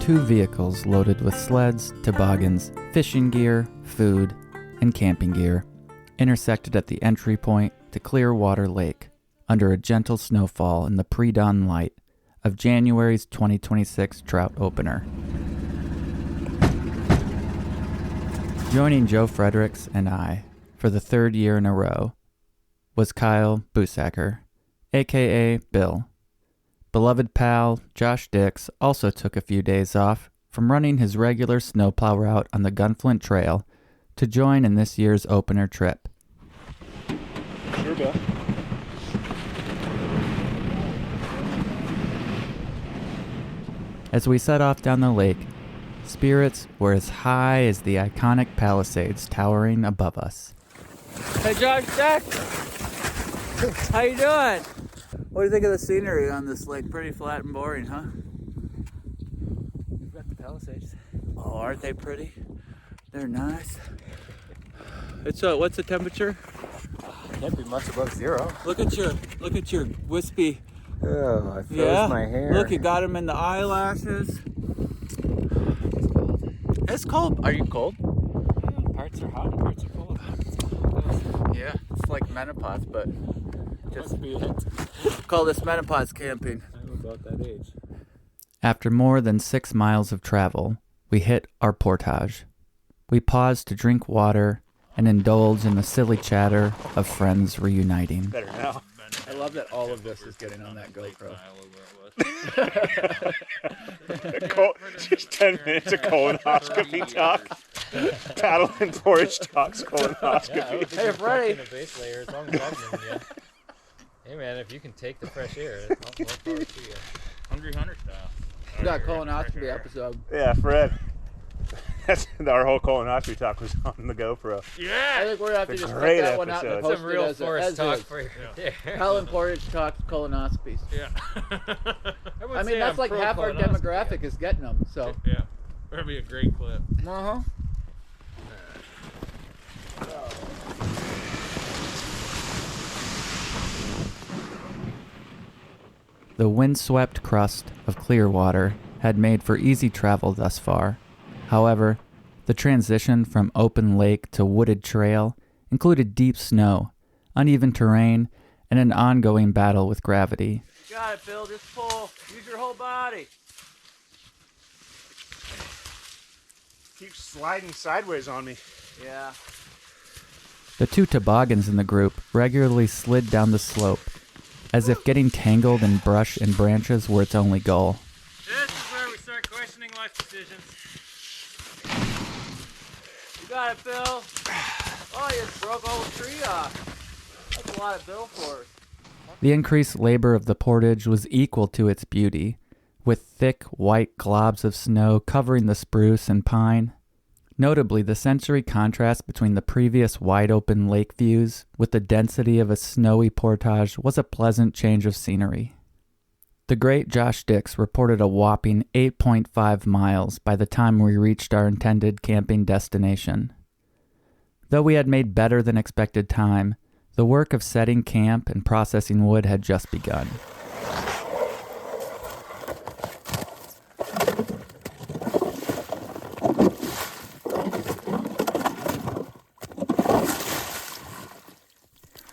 2 vehicles loaded with sleds, toboggans, fishing gear, food, and camping gear intersected at the entry point to Clearwater Lake under a gentle snowfall in the pre-dawn light of January's 2026 trout opener. Joining Joe Fredericks and I for the 3rd year in a row was Kyle Busacker, aka Bill. Beloved pal Josh Dix also took a few days off from running his regular snowplow route on the Gunflint Trail to join in this year's opener trip. Sure, Bill. As we set off down the lake, spirits were as high as the iconic Palisades towering above us. Hey Josh Dix! How you doing? What do you think of the scenery on this lake? Pretty flat and boring, huh? We've got the Palisades. Oh, aren't they pretty? They're nice. It's what's the temperature? Can't be much above 0. Look at your wispy. Oh, I froze my hair. Look, you got them in the eyelashes. It's cold. Are you cold? Yeah, parts are hot and parts are cold. Yeah, it's like menopause, but Must be it. call this menopause camping. I'm about that age. After more than 6 miles of travel, we hit our portage. We paused to drink water and indulge in the silly chatter of friends reuniting. Better now. I love that all of this is getting on that GoPro. Just 10 minutes of colonoscopy talk. Paddle and Portage talks colonoscopy. Hey, Freddie. In a base layer, as long as I'm in, yeah. Hey, man, if you can take the fresh air, more power to you. Hungry Hunter style. We got a colonoscopy episode. Yeah, Fred. That's our whole colonoscopy talk was on the GoPro. I Yeah! think we're gonna have to It's a just cut great that one out and episode. post Some it real as forest talk is. for you. Helen Portage talks colonoscopies. Yeah. I mean, that's like half our demographic is getting them, so. Yeah. That'd be a great clip. Uh-huh. The windswept crust of Clearwater had made for easy travel thus far. However, the transition from open lake to wooded trail included deep snow, uneven terrain, and an ongoing battle with gravity. You got it, Bill. Just pull. Use your whole body. Keeps sliding sideways on me. Yeah. The 2 toboggans in the group regularly slid down the slope, as if getting tangled in brush and branches were its only goal. This is where we start questioning life decisions. You got it, Bill. Oh, you just broke all the tree off. That's a lot of Bill force. The increased labor of the portage was equal to its beauty, with thick white globs of snow covering the spruce and pine. Notably, the sensory contrast between the previous wide-open lake views with the density of a snowy portage was a pleasant change of scenery. The great Josh Dix reported a whopping 8.5 miles by the time we reached our intended camping destination. Though we had made better than expected time, the work of setting camp and processing wood had just begun.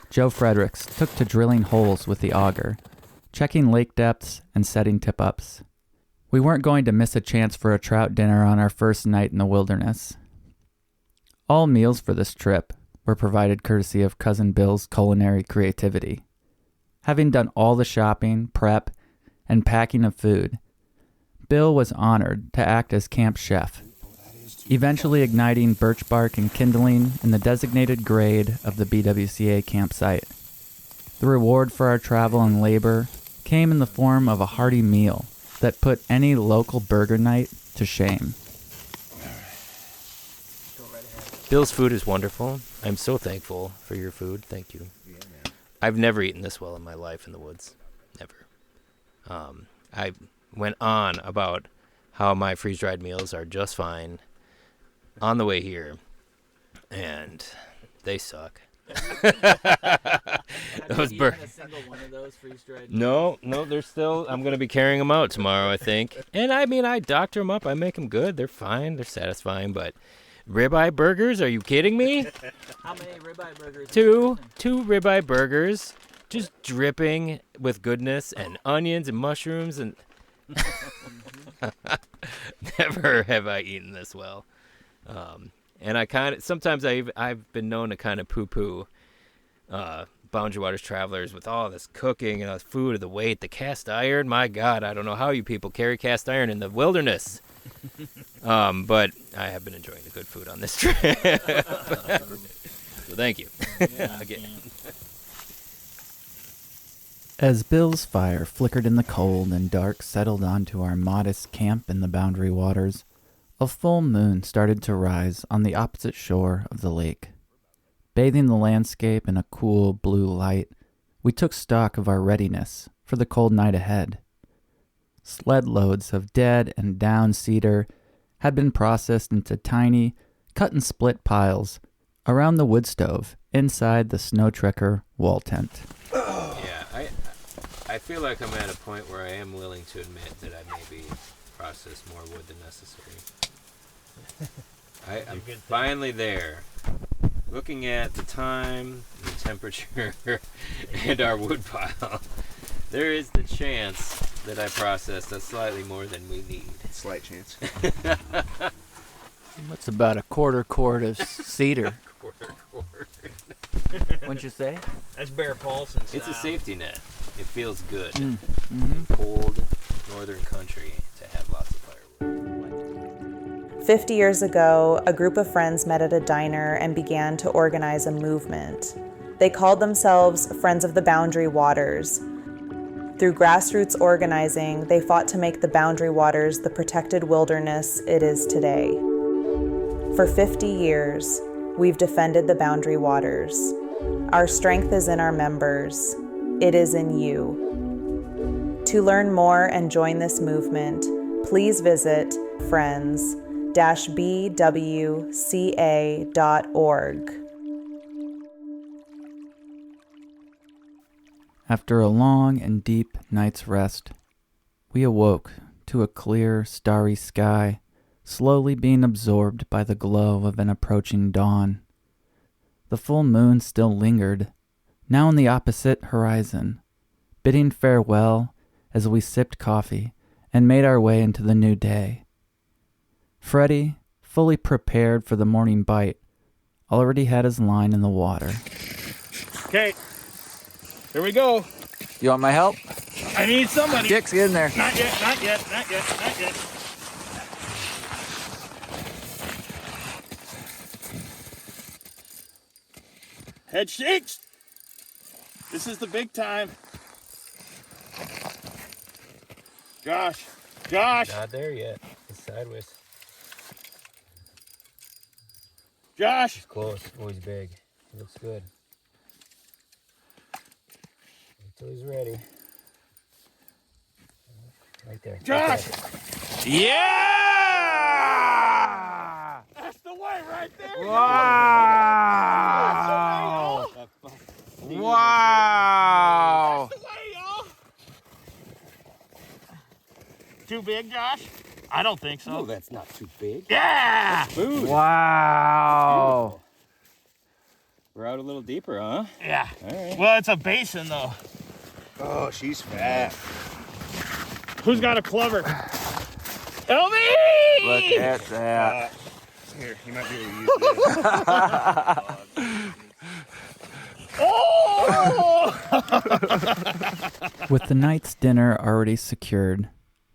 Joe Fredericks took to drilling holes with the auger, checking lake depths and setting tip-ups. We weren't going to miss a chance for a trout dinner on our first night in the wilderness. All meals for this trip were provided courtesy of Cousin Bill's culinary creativity. Having done all the shopping, prep, and packing of food, Bill was honored to act as camp chef, eventually igniting birch bark and kindling in the designated grade of the BWCA campsite. The reward for our travel and labor came in the form of a hearty meal that put any local burger night to shame. Bill's food is wonderful. I'm so thankful for your food. Thank you. Yeah, man. I've never eaten this well in my life in the woods. Never. I went on about how my freeze-dried meals are just fine on the way here, and they suck. Those birds. a single one of those freeze-dried? No, they're still. I'm gonna be carrying them out tomorrow, I think. And I mean, I doctor them up. I make them good. They're fine. They're satisfying. But ribeye burgers? Are you kidding me? How many ribeye burgers? Two ribeye burgers, just dripping with goodness and onions and mushrooms and. Never have I eaten this well. And I sometimes I've been known to kind of poo-poo Boundary Waters travelers with all this cooking and all this food, the weight, the cast iron. My God, I don't know how you people carry cast iron in the wilderness. But I have been enjoying the good food on this trip. So thank you. Yeah, Again. As Bill's fire flickered in the cold and dark settled onto our modest camp in the Boundary Waters, a full moon started to rise on the opposite shore of the lake. Bathing the landscape in a cool blue light, we took stock of our readiness for the cold night ahead. Sled loads of dead and down cedar had been processed into tiny, cut-and-split piles around the wood stove inside the Snow Trekker wall tent. Yeah, I feel like I'm at a point where I am willing to admit that I maybe processed more wood than necessary. I'm finally there. Looking at the time, the temperature, and our wood pile, there is the chance that I processed a slightly more than we need. Slight chance. What's about a quarter quart of cedar? Quarter. What'd you say? That's Bear Paulson style. It's a safety net. It feels good Mm-hmm. in cold northern country to have lots of firewood. 50 years ago, a group of friends met at a diner and began to organize a movement. They called themselves Friends of the Boundary Waters. Through grassroots organizing, they fought to make the Boundary Waters the protected wilderness it is today. For 50 years, we've defended the Boundary Waters. Our strength is in our members. It is in you. To learn more and join this movement, please visit friends-bwca.org. After a long and deep night's rest, we awoke to a clear, starry sky, slowly being absorbed by the glow of an approaching dawn. The full moon still lingered, now on the opposite horizon, bidding farewell as we sipped coffee and made our way into the new day. Freddie, fully prepared for the morning bite, already had his line in the water. Okay, here we go. You want my help? I need somebody. Dix, get in there. Not yet. Head shakes. This is the big time. Josh. Not there yet. It's sideways. Josh. It's close. Oh, he's big. He looks good. Until he's ready. Right there. Josh. Right Yeah! That's the way right there. Wow! Wow! That's the way, y'all. Too big, Josh? I don't think so. Oh, that's not too big. Yeah! Food. Wow! We're out a little deeper, huh? Yeah. All right. Well, it's a basin, though. Oh, she's fat. Who's got a clover? Help me! Look at that. Here, you might be able to use this. Oh! With the night's dinner already secured,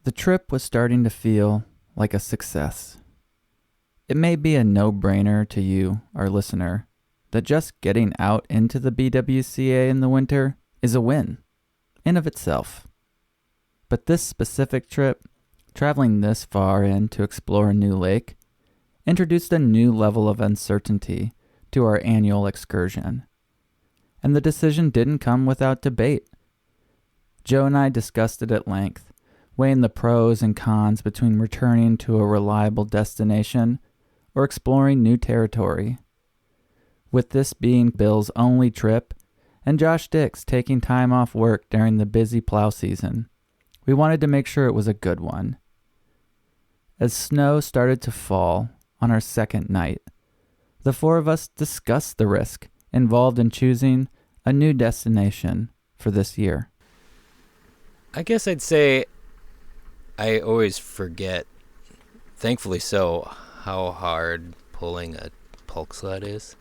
the trip was starting to feel like a success. It may be a no-brainer to you, our listener, that just getting out into the BWCA in the winter is a win in of itself. But this specific trip, traveling this far in to explore a new lake, introduced a new level of uncertainty to our annual excursion. And the decision didn't come without debate. Joe and I discussed it at length, weighing the pros and cons between returning to a reliable destination or exploring new territory. With this being Bill's only trip, and Josh Dix taking time off work during the busy plow season, we wanted to make sure it was a good one. As snow started to fall on our second night, the four of us discussed the risk involved in choosing a new destination for this year. I guess I'd say I always forget, thankfully so, how hard pulling a pulk sled is.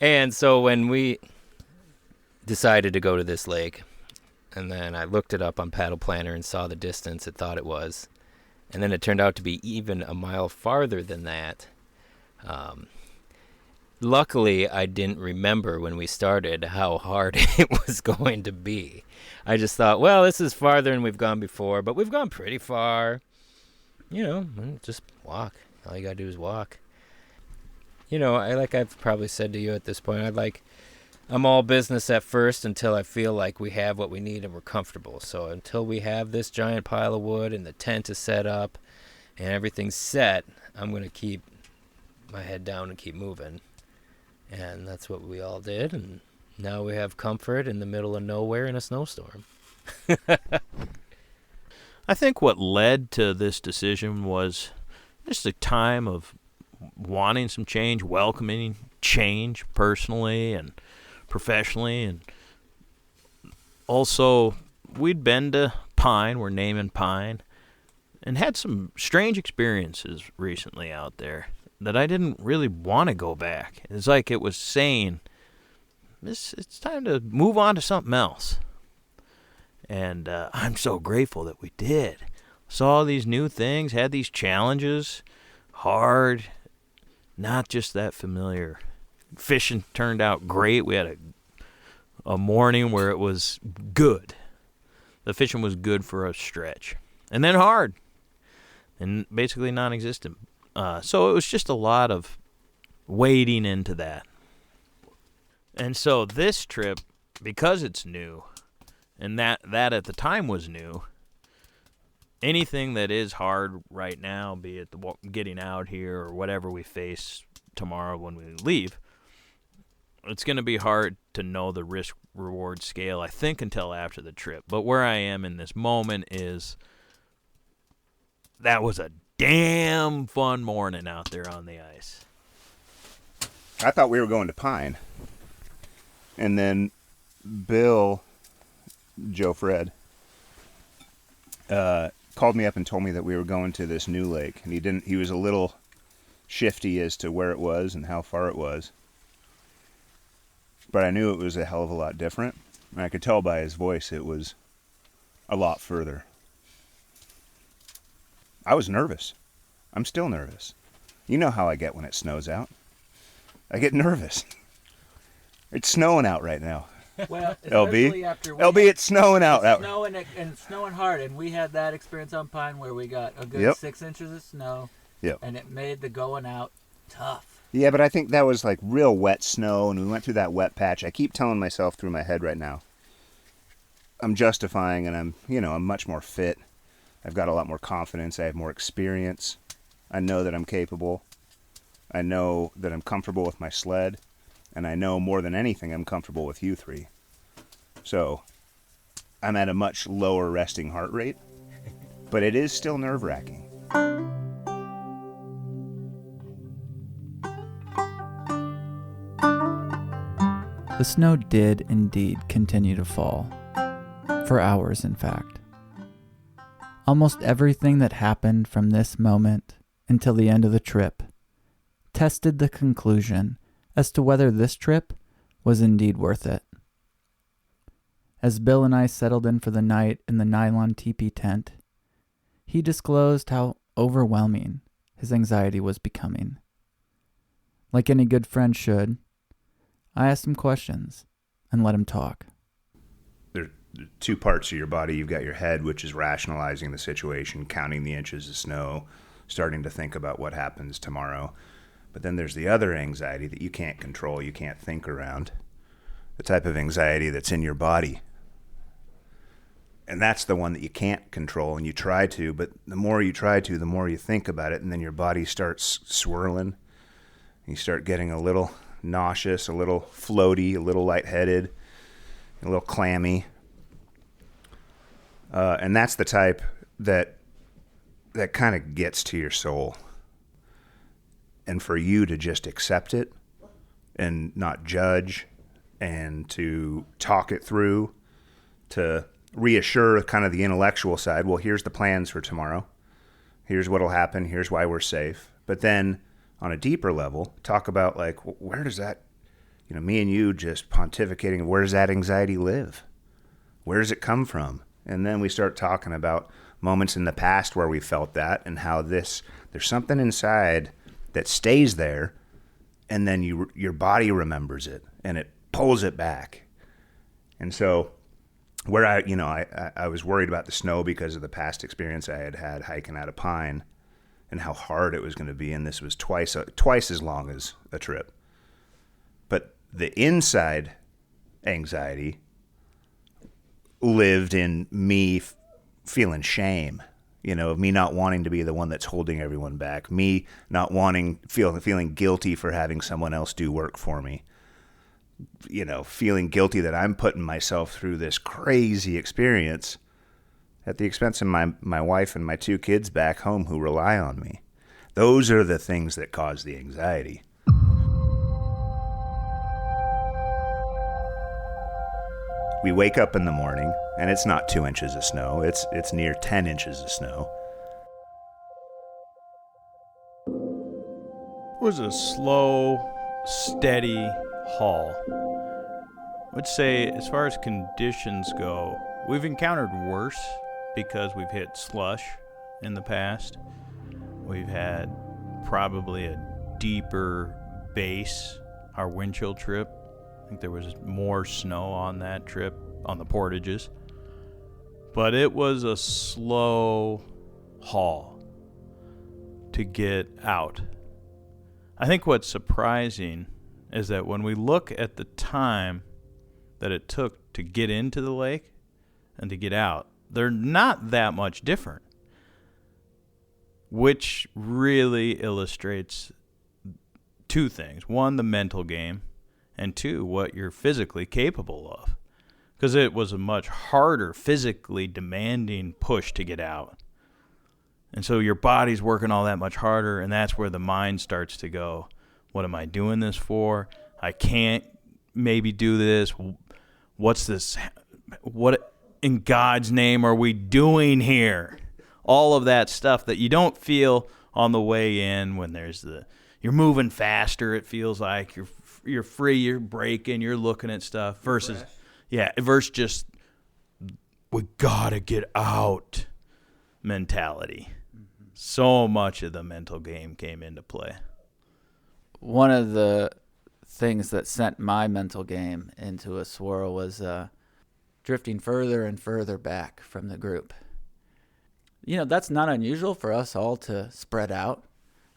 And so when we decided to go to this lake, and then I looked it up on Paddle Planner and saw the distance it thought it was, and then it turned out to be even a mile farther than that. Luckily, I didn't remember when we started how hard it was going to be. I just thought, well, this is farther than we've gone before, but we've gone pretty far. Just walk. All you gotta do is walk. I've probably said to you at this point, I'm all business at first until I feel like we have what we need and we're comfortable. So until we have this giant pile of wood and the tent is set up and everything's set, I'm going to keep my head down and keep moving. And that's what we all did. And now we have comfort in the middle of nowhere in a snowstorm. I think what led to this decision was just a time of wanting some change, welcoming change personally and professionally. And also, we'd been to Pine, we're naming Pine, and had some strange experiences recently out there that I didn't really want to go back. It's like it was saying, it's time to move on to something else. And I'm so grateful that we did. Saw these new things, had these challenges, hard, not just that familiar. Fishing turned out great. We had a morning where it was good. The fishing was good for a stretch. And then hard. And basically non-existent. So it was just a lot of wading into that. And so this trip, because it's new, and that at the time was new, anything that is hard right now, be it getting out here or whatever we face tomorrow when we leave, it's going to be hard to know the risk-reward scale, I think, until after the trip. But where I am in this moment is that was a damn fun morning out there on the ice. I thought we were going to Pine. And then Bill, Joe Fred, called me up and told me that we were going to this new lake. And he was a little shifty as to where it was and how far it was. But I knew it was a hell of a lot different. And I could tell by his voice it was a lot further. I was nervous. I'm still nervous. You know how I get when it snows out. I get nervous. It's snowing out right now. Well, LB, after it's snowing out. It's snowing and it's snowing hard, and we had that experience on Pine where we got a good 6 inches of snow. Yep. And it made the going out tough. Yeah, but I think that was like real wet snow, and we went through that wet patch. I keep telling myself through my head right now, I'm justifying, and I'm much more fit. I've got a lot more confidence. I have more experience. I know that I'm capable. I know that I'm comfortable with my sled. And I know more than anything I'm comfortable with you three. So I'm at a much lower resting heart rate. But it is still nerve-wracking. The snow did indeed continue to fall. For hours, in fact. Almost everything that happened from this moment until the end of the trip tested the conclusion as to whether this trip was indeed worth it. As Bill and I settled in for the night in the nylon teepee tent, he disclosed how overwhelming his anxiety was becoming. Like any good friend should, I asked him questions and let him talk. There are two parts of your body. You've got your head, which is rationalizing the situation, counting the inches of snow, starting to think about what happens tomorrow. But then there's the other anxiety that you can't control, you can't think around. The type of anxiety that's in your body. And that's the one that you can't control, and you try to, but the more you try to, the more you think about it, and then your body starts swirling. You start getting a little nauseous, a little floaty, a little lightheaded, a little clammy. And that's the type that kind of gets to your soul. And for you to just accept it and not judge and to talk it through, to reassure kind of the intellectual side, well, here's the plans for tomorrow. Here's what'll happen. Here's why we're safe. But then on a deeper level, talk about like, where does that, me and you just pontificating, where does that anxiety live? Where does it come from? And then we start talking about moments in the past where we felt that and how there's something inside that stays there, and then your body remembers it and it pulls it back. And so where I was worried about the snow because of the past experience I had hiking out of pine and how hard it was going to be, and this was twice as long as a trip. But the inside anxiety lived in me feeling shame, of me not wanting to be the one that's holding everyone back, me not feeling guilty for having someone else do work for me, feeling guilty that I'm putting myself through this crazy experience at the expense of my wife and my 2 kids back home who rely on me. Those are the things that cause the anxiety. We wake up in the morning, and it's not 2 inches of snow. It's near 10 inches of snow. It was a slow, steady haul. I would say, as far as conditions go, we've encountered worse because we've hit slush in the past. We've had probably a deeper base, our wind chill trip. I think there was more snow on that trip, on the portages. But it was a slow haul to get out. I think what's surprising is that when we look at the time that it took to get into the lake and to get out, they're not that much different, which really illustrates 2 things. 1, the mental game, and 2, what you're physically capable of. Because it was a much harder, physically demanding push to get out. And so your body's working all that much harder, and that's where the mind starts to go, what am I doing this for? I can't maybe do this. What's this? What in God's name are we doing here? All of that stuff that you don't feel on the way in when you're moving faster, it feels like you're free, you're braking, you're looking at stuff versus just we gotta get out mentality. Mm-hmm. So much of the mental game came into play. One of the things that sent my mental game into a swirl was drifting further and further back from the group. That's not unusual for us all to spread out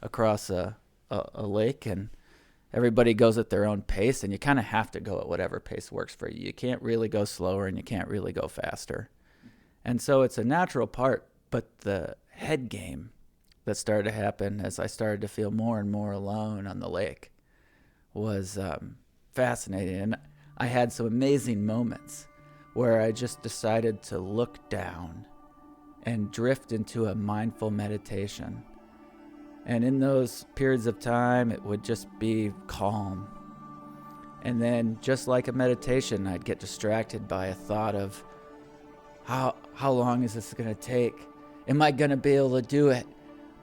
across a lake, and everybody goes at their own pace, and you kind of have to go at whatever pace works for you. You can't really go slower, and you can't really go faster. And so it's a natural part, but the head game that started to happen as I started to feel more and more alone on the lake was fascinating. And I had some amazing moments where I just decided to look down and drift into a mindful meditation. And in those periods of time, it would just be calm. And then, just like a meditation, I'd get distracted by a thought of, how long is this going to take? Am I going to be able to do it?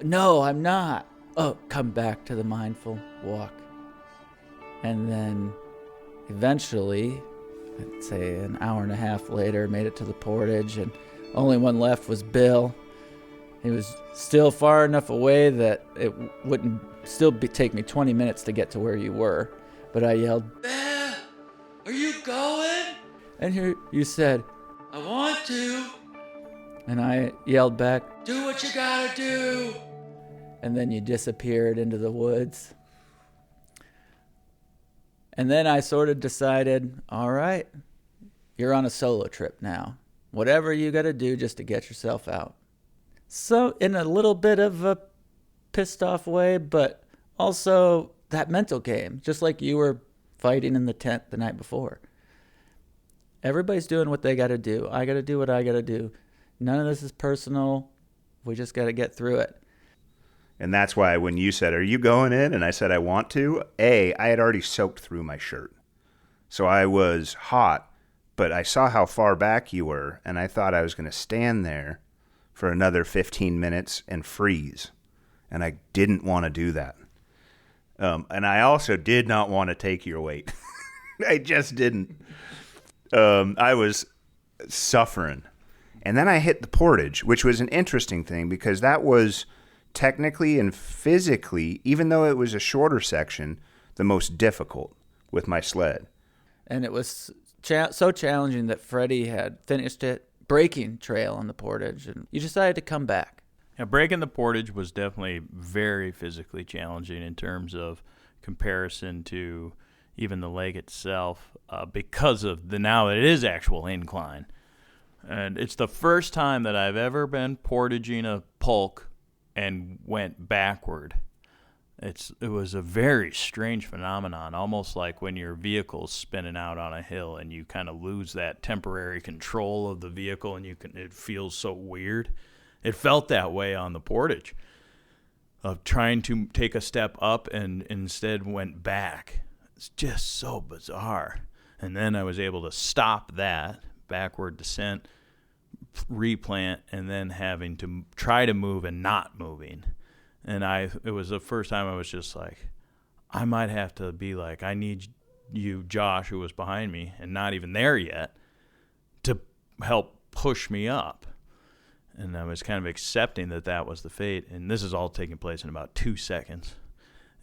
No, I'm not. Oh, come back to the mindful walk. And then, eventually, I'd say an hour and a half later, made it to the portage, and only one left was Bill. He was still far enough away that it wouldn't still take me 20 minutes to get to where you were. But I yelled, "Bill, are you going?" And you said, "I want to." And I yelled back, "Do what you gotta do." And then you disappeared into the woods. And then I sort of decided, all right, you're on a solo trip now. Whatever you got to do just to get yourself out. So in a little bit of a pissed off way, but also that mental game, just like you were fighting in the tent the night before. Everybody's doing what they got to do. I got to do what I got to do. None of this is personal. We just got to get through it. And that's why when you said, are you going in? And I said, I want to. I had already soaked through my shirt. So I was hot, but I saw how far back you were, and I thought I was going to stand there for another 15 minutes and freeze. And I didn't want to do that. And I also did not want to take your weight. I just didn't. I was suffering. And then I hit the portage, which was an interesting thing because that was technically and physically, even though it was a shorter section, the most difficult with my sled. And it was so challenging that Freddie had finished it breaking trail on the portage, and you decided to come back. Yeah, breaking the portage was definitely very physically challenging in terms of comparison to even the lake itself, because of now it is actual incline. And it's the first time that I've ever been portaging a pulk and went backward. It was a very strange phenomenon, almost like when your vehicle's spinning out on a hill and you kind of lose that temporary control of the vehicle and it feels so weird. It felt that way on the portage, of trying to take a step up and instead went back. It's just so bizarre. And then I was able to stop that backward descent, replant, and then having to try to move and not moving. And it was the first time I was just like, I might have to be like, I need you, Josh, who was behind me and not even there yet, to help push me up. And I was kind of accepting that was the fate. And this is all taking place in about 2 seconds.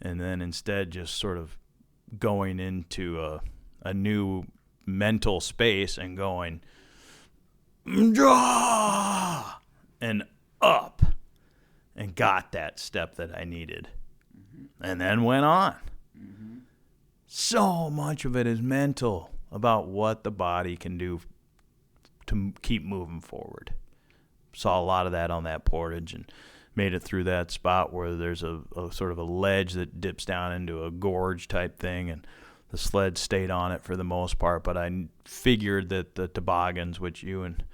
And then instead just sort of going into a new mental space and going, draw, and up, and got that step that I needed. And then went on. So much of it is mental about what the body can do to keep moving forward. Saw a lot of that on that portage and made it through that spot where there's a sort of a ledge that dips down into a gorge type thing, and the sled stayed on it for the most part, but I figured that the toboggans, which you and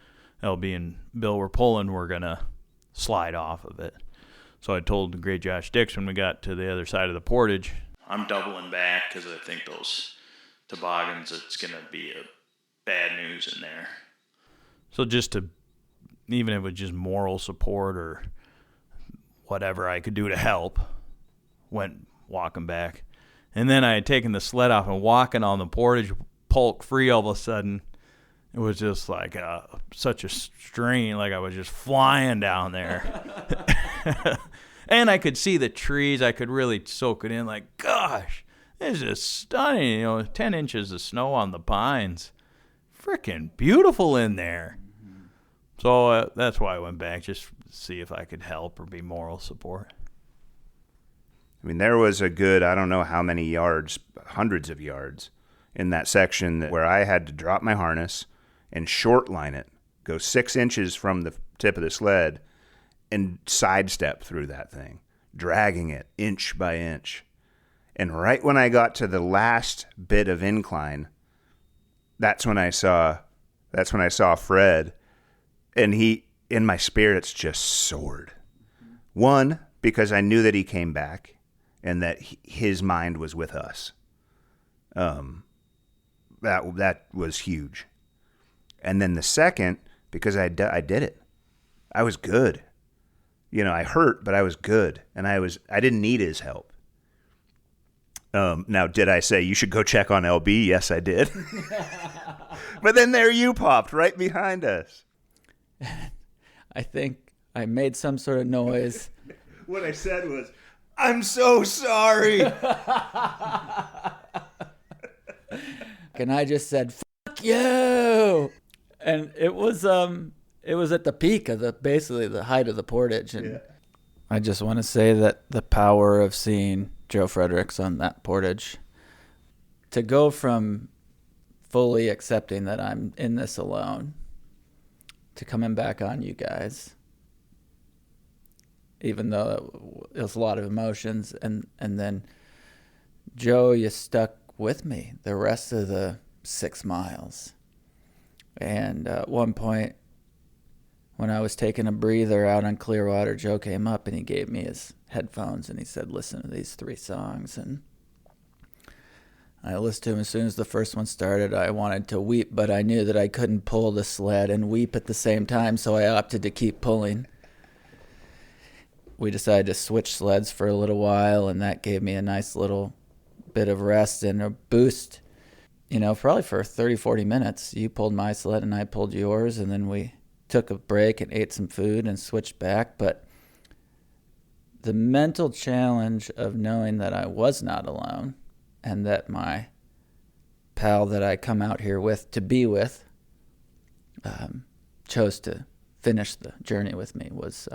LB and Bill were pulling, were going to slide off of it. So I told the great Josh Dix when we got to the other side of the portage, I'm doubling back because I think those toboggans, it's going to be a bad news in there. So just to, even if it was just moral support or whatever I could do to help, went walking back. And then I had taken the sled off and walking on the portage pulk free all of a sudden. It was just like such a strain, like I was just flying down there. And I could see the trees. I could really soak it in like, gosh, this is stunning. 10 inches of snow on the pines. Freaking beautiful in there. So that's why I went back, just to see if I could help or be moral support. I mean, there was a good, I don't know how many yards, hundreds of yards in that section where I had to drop my harness and short line it, go 6 inches from the tip of the sled and sidestep through that thing, dragging it inch by inch. And right when I got to the last bit of incline, that's when I saw Fred, and he, in my spirits, just soared. One, because I knew that he came back and that his mind was with us. That was huge. And then the second, because I did it. I was good. I hurt, but I was good, and I didn't need his help. Now, did I say you should go check on LB? Yes, I did. But then there you popped right behind us. I think I made some sort of noise. What I said was, I'm so sorry. And I just said, fuck you. And it was at the peak of basically the height of the portage. And yeah. I just want to say that the power of seeing Joe Fredericks on that portage, to go from fully accepting that I'm in this alone to coming back on you guys, even though it was a lot of emotions, and then Joe, you stuck with me the rest of the 6 miles. And at one point, when I was taking a breather out on Clearwater, Joe came up and he gave me his headphones and he said, listen to these 3 songs. And I listened to him. As soon as the first one started, I wanted to weep, but I knew that I couldn't pull the sled and weep at the same time, so I opted to keep pulling. We decided to switch sleds for a little while, and that gave me a nice little bit of rest and a boost. You know, probably for 30, 40 minutes. You pulled my sled and I pulled yours, and then we took a break and ate some food and switched back. But the mental challenge of knowing that I was not alone and that my pal that I come out here with to be with chose to finish the journey with me was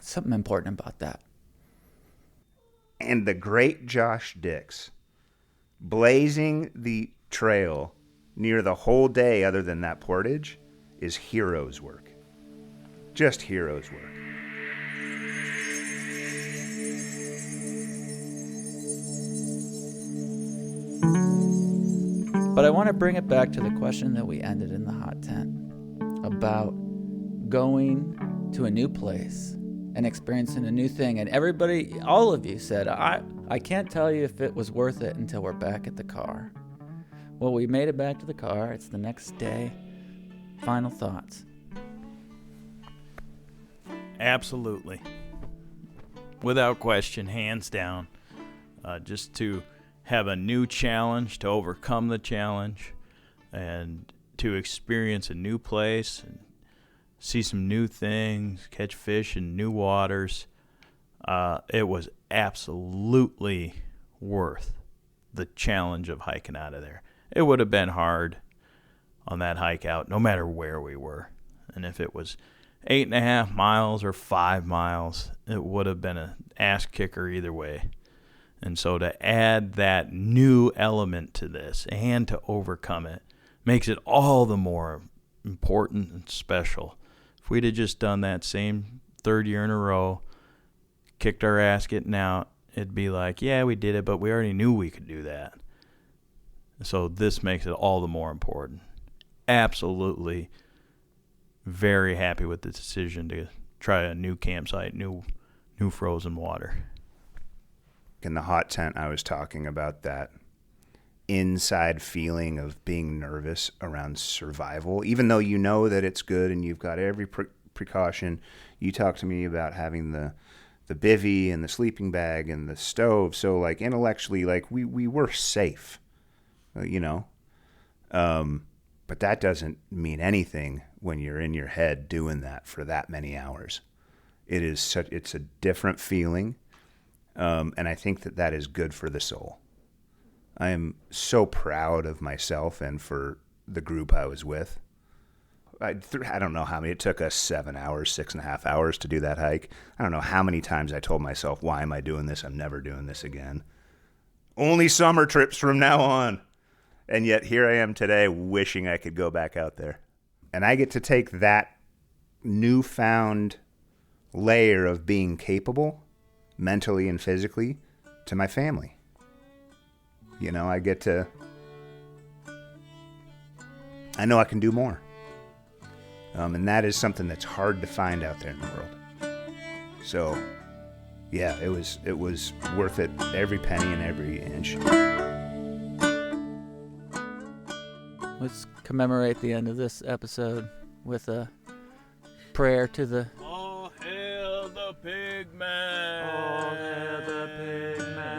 something important about that. And the great Josh Dix, blazing the trail near the whole day other than that portage, is hero's work. Just hero's work. But I want to bring it back to the question that we ended in the hot tent about going to a new place and experiencing a new thing. And everybody, all of you said, I can't tell you if it was worth it until we're back at the car. Well, we made it back to the car. It's the next day. Final thoughts. Absolutely. Without question, hands down. Just to have a new challenge, to overcome the challenge, and to experience a new place and see some new things, catch fish in new waters. It was absolutely worth the challenge of hiking out of there. It would have been hard on that hike out, no matter where we were. And if it was 8.5 miles or 5 miles, it would have been an ass kicker either way. And so to add that new element to this and to overcome it makes it all the more important and special. If we'd have just done that same 3rd year in a row, kicked our ass getting out, it'd be like, yeah, we did it, but we already knew we could do that. So this makes it all the more important. Absolutely very happy with the decision to try a new campsite, new frozen water. In the hot tent, I was talking about that inside feeling of being nervous around survival, even though you know that it's good and you've got every precaution. You talked to me about having the bivvy and the sleeping bag and the stove. So like intellectually, like we were safe, you know. But that doesn't mean anything when you're in your head doing that for that many hours. It's a different feeling. And I think that is good for the soul. I am so proud of myself and for the group I was with. I don't know how many. It took us 7 hours, 6.5 hours to do that hike. I don't know how many times I told myself, why am I doing this? I'm never doing this again. Only summer trips from now on. And yet here I am today wishing I could go back out there. And I get to take that newfound layer of being capable, mentally and physically, to my family. You know, I know I can do more. And that is something that's hard to find out there in the world. So, yeah, it was worth it, every penny and every inch. Let's commemorate the end of this episode with a prayer to the... All hail the pig man! All hail the pig man!